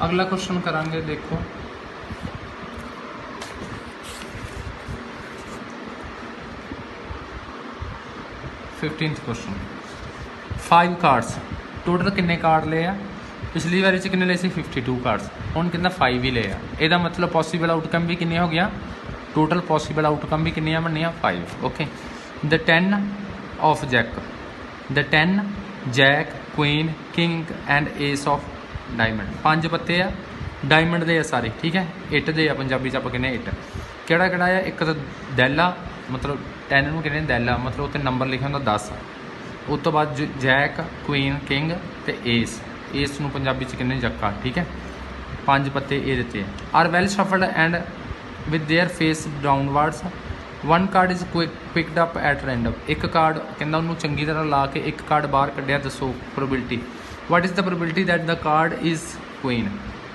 अगला क्वेश्चन करांगे, देखो फिफ्टींथ क्वेश्चन। 5 कार्ड्स टोटल किन्ने कार्ड ले आ? पिछली बारी किन्ने ले सी 52 कार्ड्स, हुण कहंदा 5 ही ले आ। ਇਹਦਾ मतलब पॉसिबल आउटकम भी किन्नी हो गया, टोटल पॉसिबल आउटकम भी किन्नियां बनियां 5। Okay, the 10 of jack, the 10 jack queen king and ace of diamond. 5 पत्ते आ, डायमंड दे आ सारे, ठीक है, इट दे आ, पंजाबी च आपां कहने इट। किहड़ा किहड़ा आ? एक तो दैला, मतलब 10 नूं कहने दैला, मतलब उत्ते नंबर लिखिਆ ਹੁੰਦਾ 10। उस तो बाद जैक क्वीन किंग ते एस, एस नूं पंजाबी च कहने जक्का, ठीक है। 5 पत्ते ये दिते are well shuffled and with their face downwards, 1 card is picked up at random. एक कार्ड कहंदा उन्होंने चंगी तरह ला के एक कार्ड बाहर कढ़िया, दसो probability. What is the probability that the card is queen,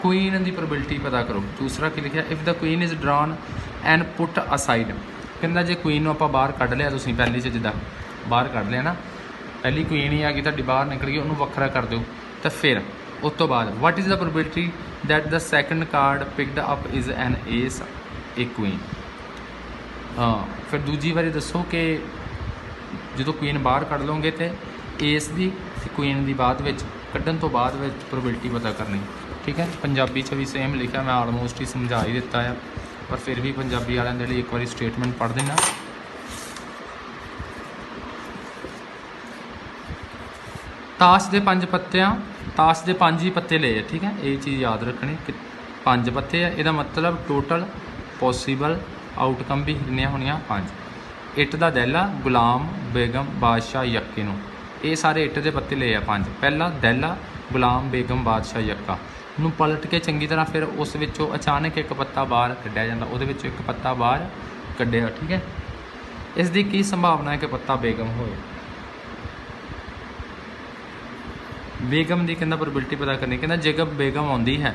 queen की प्रोबेबिलिटी पता करो। दूसरा की लिखा, if the queen is drawn and put aside, कहंदा जे क्वीन नूं आपां बाहर कढ़ लिया, तुसीं पहली च जिद्दां बाहर कढ़ लिया ना, पहली क्वीन ही आ गई तुहाडी बाहर निकल गई, उन्होंने वखरा कर दो। तो फिर उस तो बाद what is the probability that the second card picked up is an S A queen. हाँ, फिर दूजी बारी दसो कि जो क्वीन बाहर कढ़ लोगे तो एस की क्वीन की बाद कढ़न तो बाद प्रोबेबिलिटी पता करनी, ठीक है। पंजाबी च भी सेम लिखा, मैं आलमोस्ट ही समझा ही दिता है, पर फिर भी पंजाबी वालों के लिए एक बार स्टेटमेंट पढ़ देना। ताश के 5 पत्तियां, ताश के 5 ही पत्ते ले, ठीक है, ये चीज़ याद रखनी कि 5 पत्ते है, यदा मतलब टोटल पॉसिबल आउटकम भी कितनी होनिया 5। इट का दैला, गुलाम, बेगम, बादशाह, यक्के नूं, ये सारे इट के पत्ते ले आ 5। पहला दैला, गुलाम, बेगम, बादशाह, यक्का नूं पलट के चंगी तरह, फिर उस विचों अचानक एक पत्ता बाहर कढ़िया जाता, उहदे विचों एक पत्ता बाहर कढ़िया, ठीक है। इसकी की संभावना है कि पत्ता बेगम होए? बेगम की कहना प्रोबेबिलिटी पता करनी, कहना जेकर बेगम आती है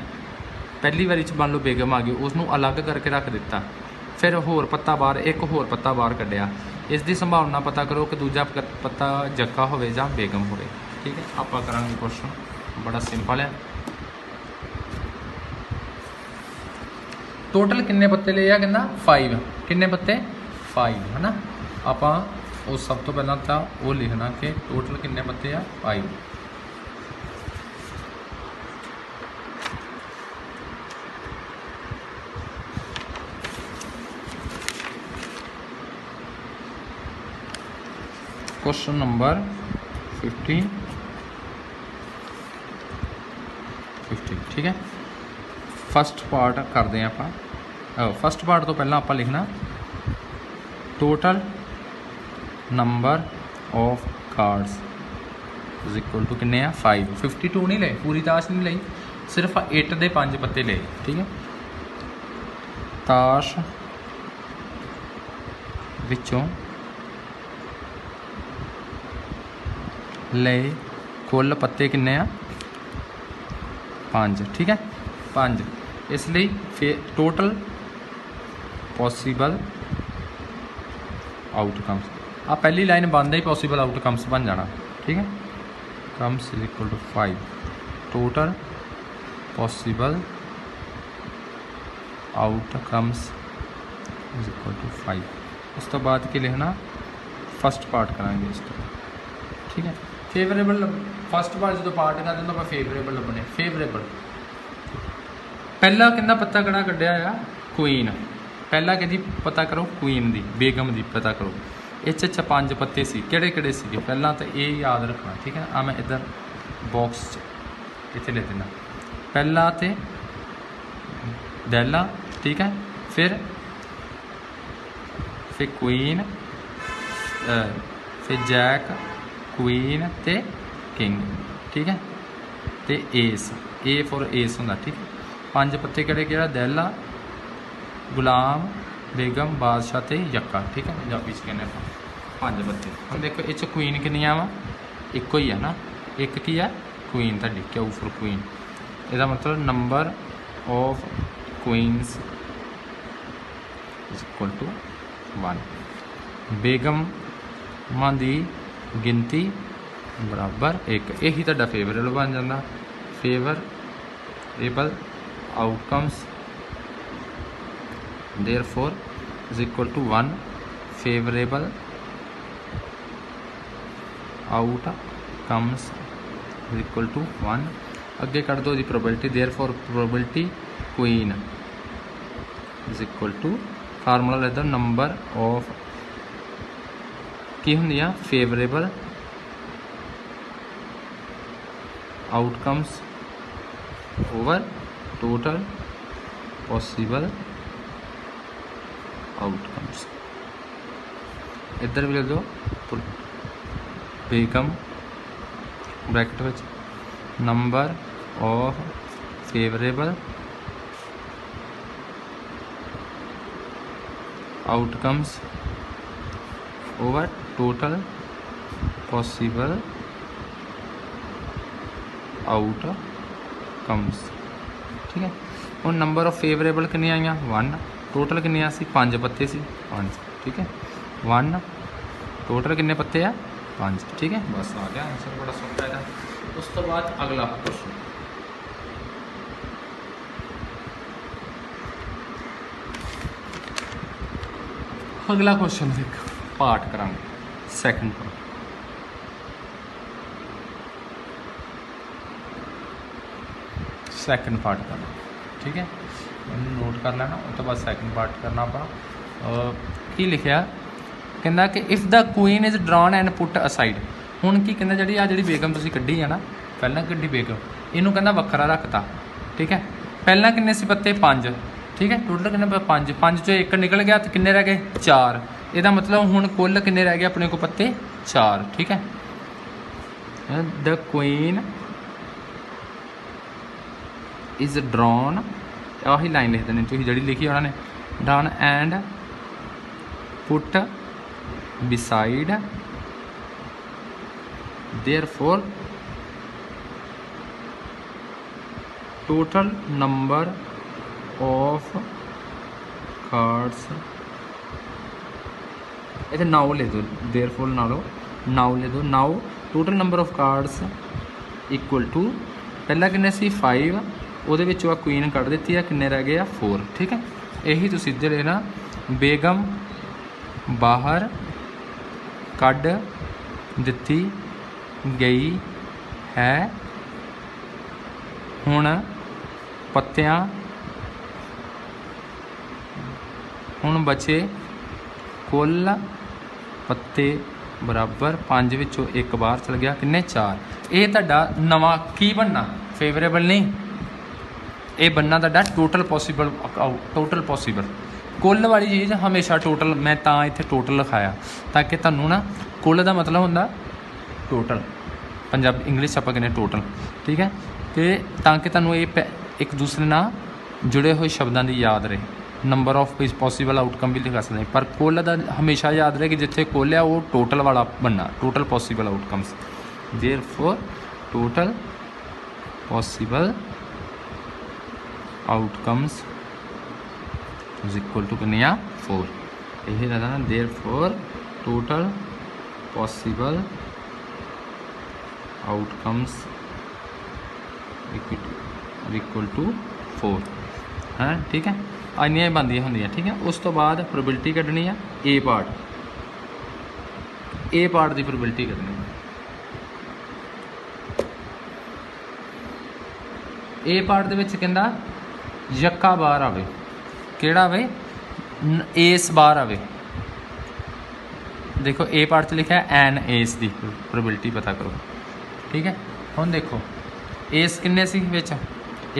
पहली बारी मान लो बेगम आ गई, उसनों अलग करके रख दिता, फिर होर पत्ता बाहर, एक होर पत्ता बाहर कढ़िया, इसकी संभावना पता करो कि दूजा पत्ता जक्का होवे जां बेगम होवे, ठीक है। आपां करांगे क्वेश्चन बड़ा सिंपल है। टोटल किन्ने पत्ते ले आ? कहना 5। किन्ने पत्ते? 5, है ना। आपां उस सब तो पहला तो वो लिखना कि टोटल किन्ने पत्ते आ? 5। क्वेश्चन नंबर 15, ठीक है। फस्ट पार्ट करते हैं आप। फस्ट पार्ट तो पहला आप लिखना total number of cards is equal to किन्ने आ 5। 52 नहीं ले, पूरी ताश नहीं ली, सिर्फ इट दे 5 पत्ते ले, ठीक है। ताश विचों ले कुल पत्ते किन्ने आ 5, ठीक है, 5। इसलिए फिर टोटल पॉसिबल आउटकम्स, आ पहली लाइन बंद ही पॉसिबल आउटकम्स बन जाना, ठीक है। Comes is equal to 5, total possible outcomes is equal to 5। उस तो बाद की लिखना फस्ट पार्ट करांगे इसका, ठीक है। फेवरेबल फस्ट पार्ट जो पार्ट कर दें तो फेवरेबल लभने। फेवरेबल पहला कहना पत्ता कड़ा कढ़िया आ क्वीन, पहला कहती पता करो क्वीन की, बेगम की पता करो। इस 5 पत्ते सी, किहड़े सी? पहला तो ये याद रखना, ठीक है। आ मैं इधर बॉक्स इत्थे लिख देना, पहला तो दैला, ठीक है, फिर क्वीन, फिर जैक, क्वीन ते किंग, ठीक है, ते एस, ए फॉर एस होंदा, ठीक है। 5 पत्ते किहड़े? दैला, गुलाम, बेगम, बादशाह ते यक्का, ठीक है, पंजाबी च कहने 5 पत्ते। हम देखो इस क्वीन किन्नियां वा? एक ही है ना, एक की है क्वीन तुहाडी, क्यू फॉर क्वीन। इसदा मतलब number of queens is equal to 1। बेगम की गिनती बराबर 1, यही तुहाडा फेवरेबल बन जाता। Favour able outcomes therefore is equal to 1 favorable outcomes is equal to 1 अगे कट दो जी probability therefore probability queen is equal to formula ले दो नंबर ऑफ की होंगी favourable outcomes over total possible outcomes इधर भी ले दो बेगम ब्रैकेट विच number of favourable outcomes over total possible outcomes ठीक है। हुण नंबर ऑफ फेवरेबल कितनी आईयां 1 टोटल कितनी सी 5 पत्ते सी 5 ठीक है 1 टोटल कितने पत्ते आ 5 ठीक है। बस आ गया आंसर बड़ा सौखा है। उस तो बाद अगला क्वेश्चन अगला क्वेश्चन देख पार्ट करांगे सैकेंड पार्ट सैकेंड पार्ट करना ठीक है नोट कर लेना उस तो बाद सैकेंड पार्ट करना अपना की लिखा कहना कि if the queen is drawn and put aside हुण की कहना जी आ जी बेगम तुसीं कड्ढी है ना पहला कड्ढी बेगम इनू कहना वखरा रखता ठीक है पहला किन्ने सी पत्ते 5 ठीक है टोटल किन्ने 5 5 चो एक निकल गया तो किन्ने रह गए 4 ਇਹਦਾ मतलब हुण कुल किन्ने रह गए अपने को पत्ते 4 ठीक है। द क्वीन इज़ ड्रॉन आही लाइन लिख देनी तुसीं जिहड़ी लिखी उन्होंने drawn and put beside therefore total number of cards इधर नाउ ले दो therefore नाउ ले दो now total number of cards equal to पहला किन्ने सी 5 ਉਹਦੇ ਵਿੱਚੋਂ ਆ क्वीन ਕੱਢ ਦਿੱਤੀ ਆ किन्ने रह गए 4 ठीक है। यही तो सीधे लेना बेगम बाहर ਕੱਢ ਦਿੱਤੀ गई है हुण पत्तियां हुण बचे कुल पत्ते बराबर 5 विचों एक बाहर चल गया किन्ने 4 ये तुहाडा नवा की बनना फेवरेबल नहीं ये बनना तुहाडा टोटल पॉसीबल कुल वाली चीज़ हमेशा टोटल मैं इत्थे टोटल लिखाया ताकि तुहानूं ना कुल का मतलब हुंदा टोटल पंजाबी इंग्लिश आप कहने टोटल ठीक है तो ताकि तुहानूं ये एक दूसरे नाल जुड़े हुए शब्दों की याद रहे नंबर ऑफ पॉसीबल आउटकम भी लिखा सकते पर कुल का हमेशा याद रहे कि जिथे कुल है वो टोटल वाला बनना total possible outcomes therefore total possible outcomes is equal to कितने 4 यही रहता ना therefore total possible outcomes equal to 4 है ठीक है। आनियाँ बनदियाँ होंदियाँ ठीक है। उस तो बाद प्रोबेबिलिटी कड्ढनी है ए पार्ट की प्रोबेबिलिटी कड्ढनी ए पार्ट दे विच कहंदा यक्का बार आवे किहड़ा आवे एस बार आवे देखो ए पार्ट च लिखा है एन एस की प्रोबेबिलिटी पता करो ठीक है। हुण देखो एस किन्ने सी विच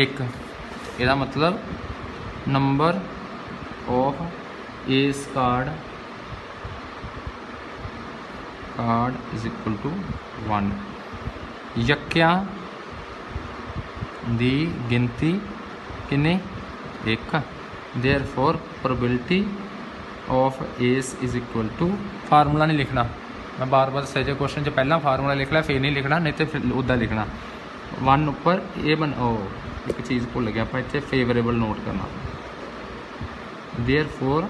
एक इहदा मतलब number of ace card is equal to 1 यक्कियां दी गिनती किन्नी एक therefore probability of ace is equal to formula नहीं लिखना मैं बार बार सजे क्वेश्चन च पहला फार्मूला लिख लिया फिर नहीं लिखना नहीं तो फिर उदा लिखना 1 उपर ये बन एक चीज़ भुल गया आप इतने फेवरेबल नोट करना therefore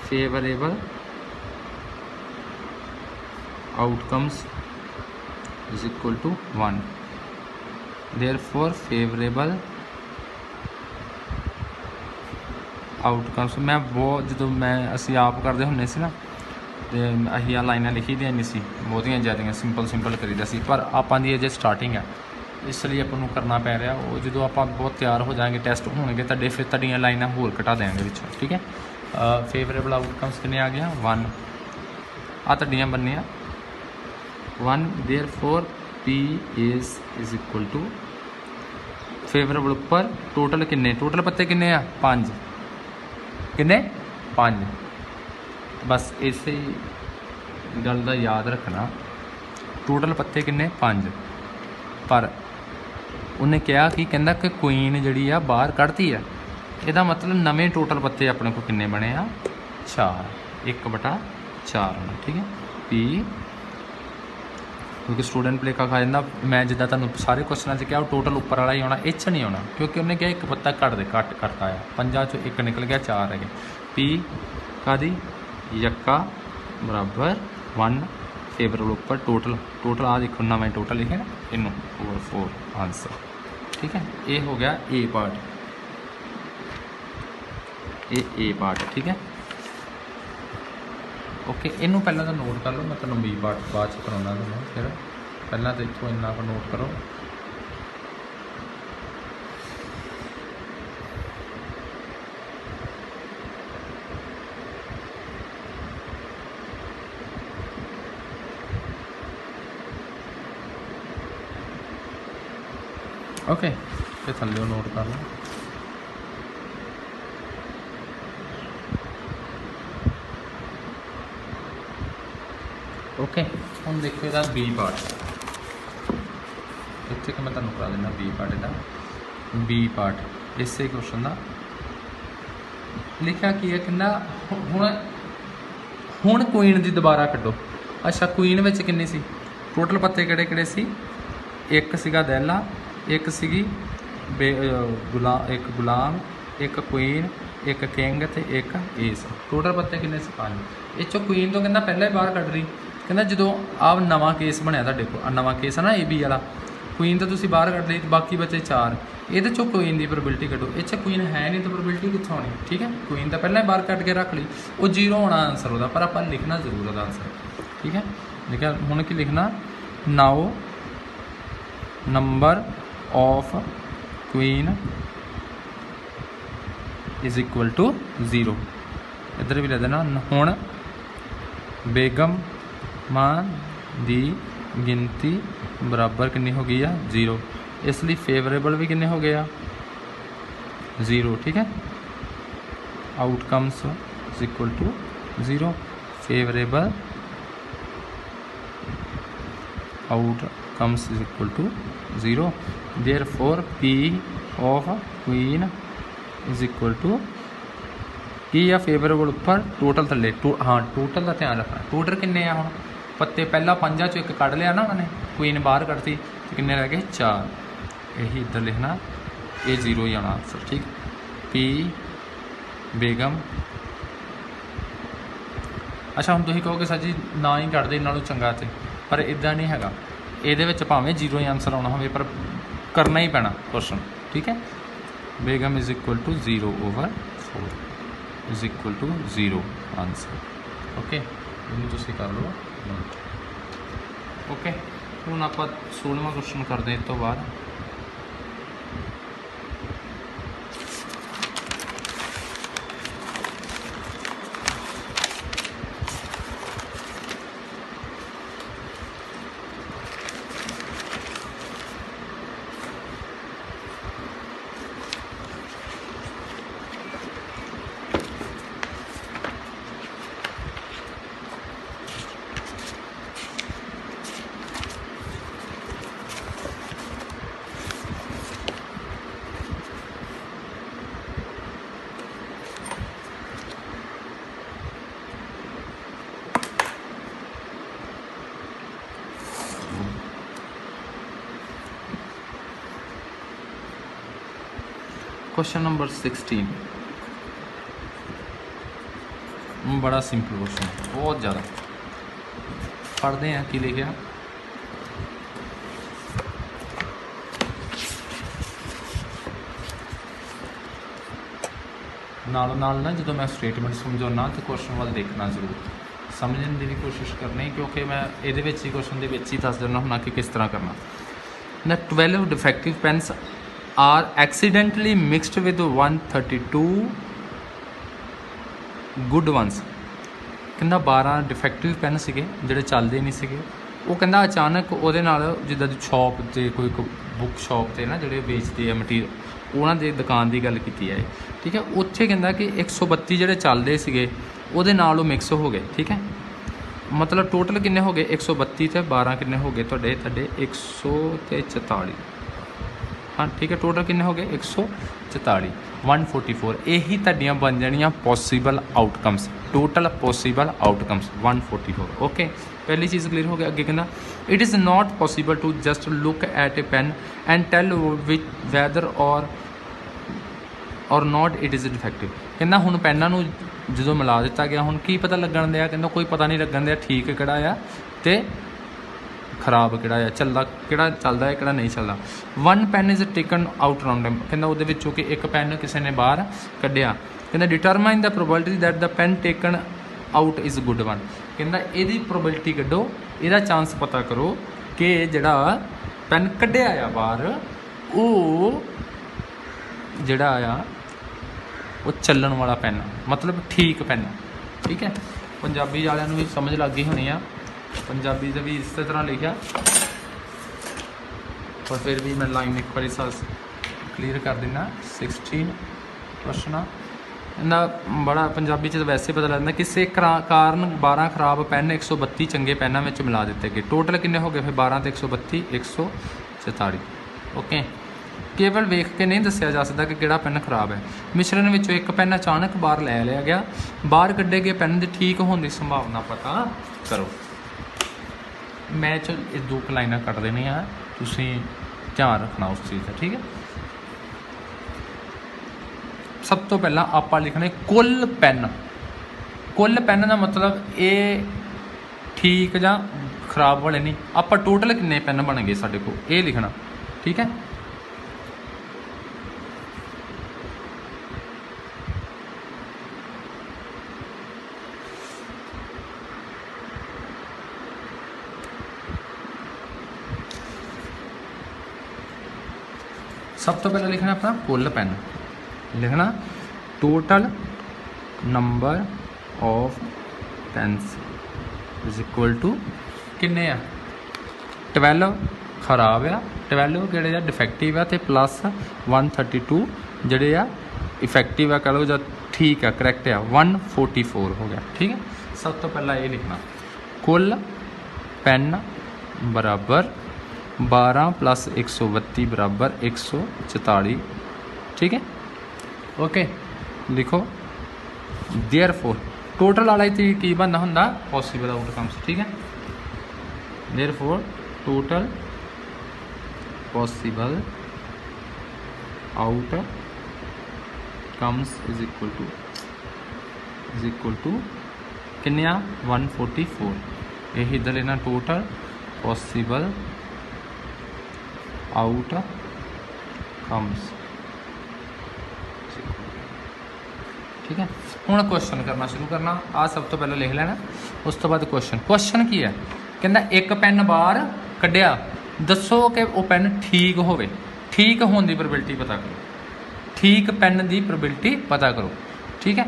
favourable outcomes is equal to 1 therefore favourable outcomes. मैं बहुत जो मैं असी आप करते होंगे सी ना, तो असी आ लाइनां लिखी दी नहीं सी, बहुतियां ज़्यादा सिंपल करीदा सी, पर आपां दी अजे स्टार्टिंग है, इसलिए अपन नूं करना पै रहा। वो जो आप बहुत तैयार हो जाएंगे, टेस्ट होंगे तो फिर तुहाडियां लाइनां होर घटा देंगे विचों, ठीक है। फेवरेबल आउटकम्स कितने आ गया 1, आ तुहाडियां बननियां 1। Therefore P is equal to favourable उपर टोटल किन्ने, टोटल पत्ते किन्ने आ 5, किन्ने 5। बस इस गल का याद रखना, टोटल पत्ते किन्ने 5, पर उन्हें कहा कि कहंदा कि क्वीन जिहड़ी आ बाहर कढ़ती है, ਇਹਦਾ मतलब नवे टोटल पत्ते अपने को किन्ने बने आ 4, 1/4 होना, ठीक है। पी क्योंकि स्टूडेंट प्लेखा खा जाता, मैं जिदा तुहानूं सारे क्वेश्चनों से क्या टोटल उपर वाला ही होना, इच नहीं होना, क्योंकि उन्हें क्या एक पत्ता घट करता है, 5 चों 1 निकल गया, 4 है। पी कादी यक्का बराबर 1 फेवरेबल उपर टोटल आ देखो नवा टोटल लिखे ना, इनू 4 आंसर, ठीक है। ये हो गया ए पार्ट, ये ए पार्ट, ठीक है। ओके, इनू पहला तो नोट कर लो, मैं तुहानूं बी पार्ट बाद च कराउणा तुहानूं, फिर पहला तो इत्थों इन्ना को नोट करो। ओके, फिर थल्ले नोट कर लो। ओके, हम देखो इहदा बी पार्ट, इत्थे कि मैं तुहानूं करा देना बी पार्ट, इहदा बी पार्ट इसे क्वेश्चन का लिखा की है, कहना हुण क्वीन दी दोबारा कड्डो। अच्छा, क्वीन विच किन्ने सी टोटल पत्ते, किहड़े किहड़े सी, एक सीगा दैला, एक सीगी एक गुलाम, एक क्वीन, एक किंग ते एक एस, टोटल पत्ते किन्ने सी 5। इस चों क्वीन तो कहना पहले ही बाहर कढ़ रही, कहना जो आ नवा केस बनया तुहाडे कोल, नवा केस है ना ए बी वाला, क्वीन तो तुसीं बाहर कढ़ ली, बाकी बचे 4, ये चो क्वीन की प्रोबेबिलिटी कड्डो। इस क्वीन है नहीं तो प्रोबेबिलिटी कित्थों आनी, ठीक है। क्वीन तो पहले ही बाहर कढ़ के रख ली, वो 0 होना आंसर वह, पर आप लिखना जरूर वह आंसर, ठीक है। लिखा हुण की लिखना, now number of queen is equal to 0, इधर भी लिख देना। हुण बेगम मां दी गिनती बराबर कितनी हो गई है 0, इसलिए फेवरेबल भी कितने हो गया 0, ठीक है। Outcomes is equal to 0, favourable outcomes is equal to 0, therefore P of queen is equal to की आ फेवरेबल उपर टोटल थले, हाँ टोटल का ध्यान रखना, टोटल किन्ने आ हुण पत्ते, पहला 5 चों 1 कढ़ लिया ना उन्होंने, क्वीन बाहर कढ़ती, तो किन्ने रह गए 4, यही इधर लिखना, ये 0 ही आना आंसर, ठीक। पी बेगम, अच्छा हम तुसीं कहोगे सर जी ना ही कढ़ दे इन्हों चंगा, तो पर इदा नहीं हैगा, ये भावें 0 ही आंसर आना हो, पर करना ही पैना क्वेश्चन, ठीक है। बेगम is equal to 0/4 is equal to 0 answer, okay. इन्हें तुसीं कर लो नोट, ओके। हुण आपां 16वां क्वेश्चन करते हैं इस तो बाद। क्वेश्चन नंबर 16 बड़ा सिंपल क्वेश्चन, बहुत ज़्यादा पढ़ते हैं कि लिखा। नालों नाल ना जो मैं स्टेटमेंट समझाना तो क्वेश्चन वाल देखना जरूर, समझने की भी कोशिश करनी, क्योंकि मैं ये क्वेश्चन के ही दस देना होना कि किस तरह करना ना। 12 defective pens are accidentally mixed with 132 good ones. कहना 12 डिफेक्टिव पेन से जोड़े चलते नहीं सके, वो कहना अचानक वो जिदा शॉप से कोई बुक शॉप से ना जोड़े बेचते हैं मटीरियल उन्होंने दुकान की गल की है, ठीक है। उत्थे कहता कि 132 जोड़े चलते थे वो मिक्स हो गए, ठीक है। मतलब टोटल किन्ने हो गए 132 तो 12 किन्ने हो गए तुहाडे 144, हाँ ठीक है। टोटल किन्ने हो गए 144 144। यही तुहाडियां बन जानियां possible outcomes, total possible outcomes 144। Okay, पहली चीज़ क्लीयर हो गया। अगे कहना it is not possible to just look at a pen and tell which whether or not it is defective. कहना हुण पैनां नूं जो मिला दिता गया, हुण की पता लगन दिया, कहना कोई पता नहीं लगन दिया ठीक किहड़ा आ ते खराब किहड़ा आ, चलदा किहड़ा चलदा है किहड़ा नहीं चलदा। One pen is taken out random, कहना उहदे विचों कि एक पेन किसी ने बाहर कढ़िया, कहना determine the probability that the pen taken out is good one. कहना इहदी प्रोबेबिलिटी कड्ढो, इहदा चांस पता करो कि जिहड़ा पेन कढ़िया आ बाहर वो जिहड़ा आ वो चलन वाला पेन, मतलब ठीक पेन, ठीक है। पंजाबी वालियां नूं भी समझ लग गई होनी आ, पंजाबी से भी इस तरह लिखा, पर फिर भी मैं लाइन एक बार क्लीयर कर देना। 16 क्वेश्चन ना बड़ा पंजाबी तो वैसे पता लगता, किसी कारण 12 खराब पेन 132 चंगे पेनों में मिला दिते गए। टोटल किन्ने हो गए फिर 12 तो 132 144। ओके, केवल वेख के नहीं दसिया जा सकता कि किहड़ा पेन खराब है। मिश्रण विचों एक पेन अचानक बाहर लै लिया गया, बाहर कढ़े गए पेन की ठीक होने की संभावना पता करो। मैं ये 2 लाइनां कट देनी है, तुसीं ध्यान रखना उस चीज़ का, ठीक है। सब तो पहला आप लिखने कुल पेन, कुल पेन का मतलब ये ठीक या खराब वाले नहीं, आप टोटल किन्ने पेन बन गए साढ़े को ये लिखना, ठीक है। सब तो पहले लिखना अपना कुल पेन, लिखना total number of pens is equal to किन्ने आ 12 खराब आ, 12 किहड़े आ डिफेक्टिव आ, ते प्लस 132 जिहड़े आ इफेक्टिव आ, कह लो या ठीक है करैक्ट आ 144 हो गया, ठीक है। सब तो पहला ये लिखना कुल पेन बराबर 12 प्लस 132 बराबर 144, ठीक है। ओके लिखो देयरफॉर टोटल वाला ही की बनना होंदा पॉसीबल आउटकम्स, ठीक है। Therefore total possible outcomes is equal to किन्ने 144। यही इधर लेना टोटल पॉसीबल आउटकम्स, ठीक है। हुण क्वेश्चन करना शुरू करना, आ सब तो पहले लिख लेना, उस तो बाद क्वेश्चन की है। कहना एक पेन बाहर कढ़िया, दसो कि वो पेन ठीक होवे, ठीक होने की प्रोबेबिलिटी पता करो, ठीक पेन की प्रोबेबिलिटी पता करो, ठीक है।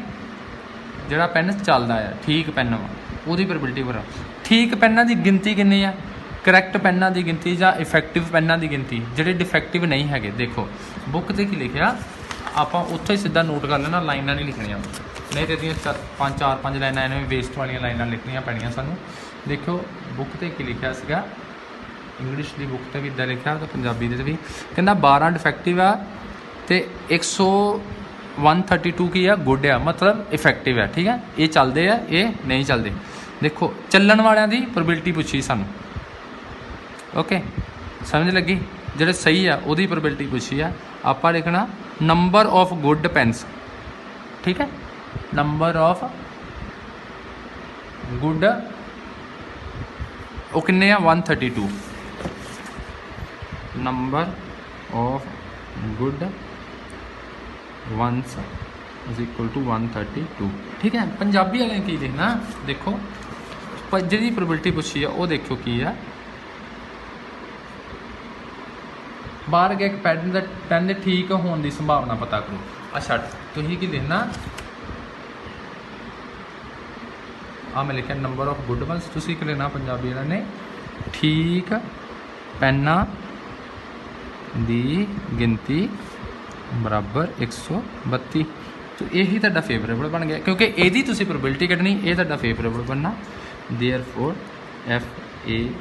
जिहड़ा पेन चलदा है ठीक पेन वो प्रोबेबिलिटी पता, ठीक पेनां की गिनती कितनी है, करैक्ट पेनां की गिनती या इफेक्टिव पेनां की गिनती, जिहड़े डिफेक्टिव नहीं है। देखो बुक ते की लिखिया आप उत्थे सीधा नोट कर लेना, लाइनां नहीं लिखनिया, नहीं तो ये 4-5 लाइनां इन्हें वेस्ट वाली लाइनां लिखनिया पैणियां सानूं। देखो बुक ते की लिखिया सीगा, इंग्लिश की बुक ते भी इदां लिखिया तो पंजाबी दे भी कहना 12 डिफेक्टिव आ ते 132 की आ गुड आ, मतलब इफेक्टिव है, ठीक है। ये चलते हैं ये नहीं चलते। देखो चलन वालियां दी प्रोबेबिलिटी पूछी सानूं, ओके समझ लगी, जिहड़े सही है वो प्रोबेबिलिटी पूछी है। आप लिखना नंबर ऑफ गुड पेन्स, ठीक है। नंबर ऑफ गुड वो किन्ने 132, number of good ones is equal to 132। ठीक है, पंजाबी वाले की लिखना देखो, जी प्रोबेबिलिटी पूछी है वो देखो की है, बाहर गया एक पेन के ठीक होने की संभावना पता करो। अच्छा तुम की लिखना मैं लिखा नंबर ऑफ गुड वंस, तुम की लिखना पंजाबी वाले ने ठीक पैना दी गिनती बराबर 132। तो यही तुहाडा फेवरेबल बन गया, क्योंकि यदी तुसीं प्रोबेबिलिटी कढ़नी, ये तुहाडा फेवरेबल बनना। Therefore F A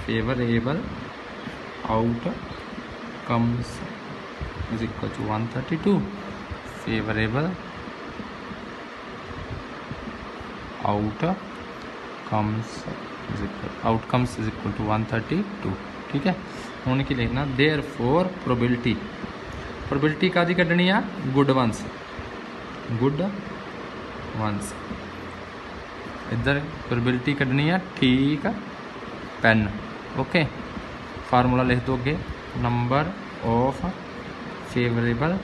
favourable outcomes is equal to 132। Favourable outcomes is equal to 132। ठीक है, हुण की लिखना देयरफॉर प्रोबेबिलिटी कादी कढ़नी आ, गुड वंस इधर प्रोबेबिलिटी कढ़नी है ठीक पेन। ओके, फार्मूला लिख दो अगे, number of favourable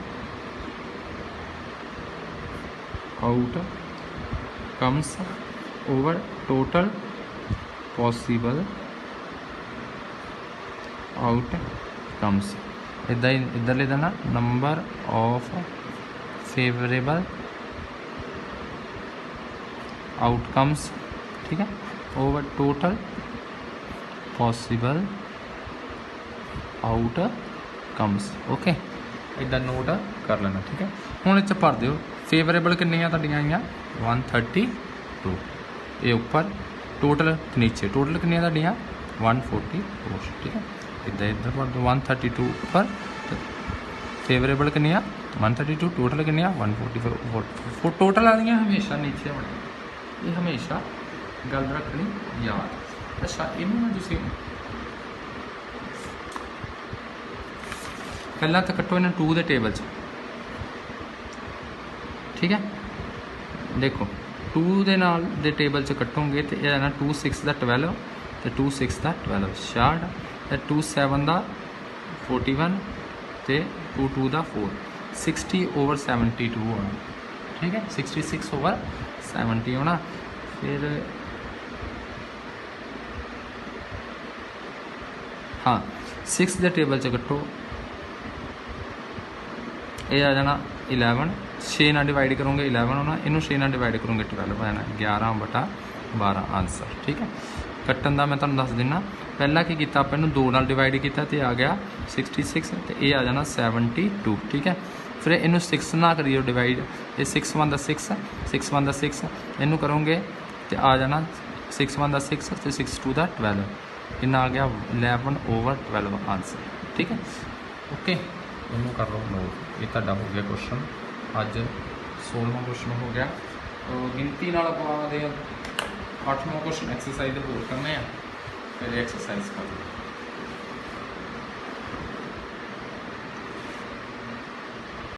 outcomes over total possible outcomes. इधर लिख देना नंबर ऑफ फेवरेबल आउटकम्स। ठीक है, over total possible outcomes. Okay, इधर नोट कर लेना। ठीक है, हूँ इस भर दो फेवरेबल किनिया आईया 132, ये उपर टोटल नीचे, टोटल किनिया 144। ठीक है, इधर भर दो 132 उपर, फेवरेबल किनिया 132, टोटल किनिया 144। टोटल वाली हमेशा नीचे होने, ये हमेशा गल रखनी याद। अच्छा इनू तुम पहला तो कट्टो इन्हें 2 के टेबल च। ठीक है, देखो 2 के नाल दे टेबल च कट्टोगे तो यह ना 2 6 का 12 तो 2 6 का 12 66, 2 7 का 41 तो 2 2 का 4, 60 ओवर 72 होना। ठीक है, 66 ओवर 70 होना। फिर हाँ 6 के टेबल च कट्टो, ये आ जाना 11, 6 ना डिवाइड करोगे 11 होना, इनू 6 ना डिवाइड करोगे 12 आ जाना 11/12 आंसर। ठीक है, कट्टन का मैं तुहानूं दस दिना, पहला की किया आप इनू 2 नाल डिवाइड किया तो आ गया 66 तो ये आ जाना 72। ठीक है, फिर इनू 6 ना करिए डिवाइड, ये 6 1 6 6 1 6 इनू करोगे तो आ जाना 6 1 6 तो 6 2 12, इन्ना आ गया 11/12 आंसर। ठीक है, ओके इनू कर लो नोट। ये तुहाडा हो गया क्वेश्चन, अज 16वां क्वेश्चन हो गया। तो गिनती नाल आपां दे 8वां क्वेश्चन एक्सरसाइज होर करने, फिर एक्सरसाइज कर लो।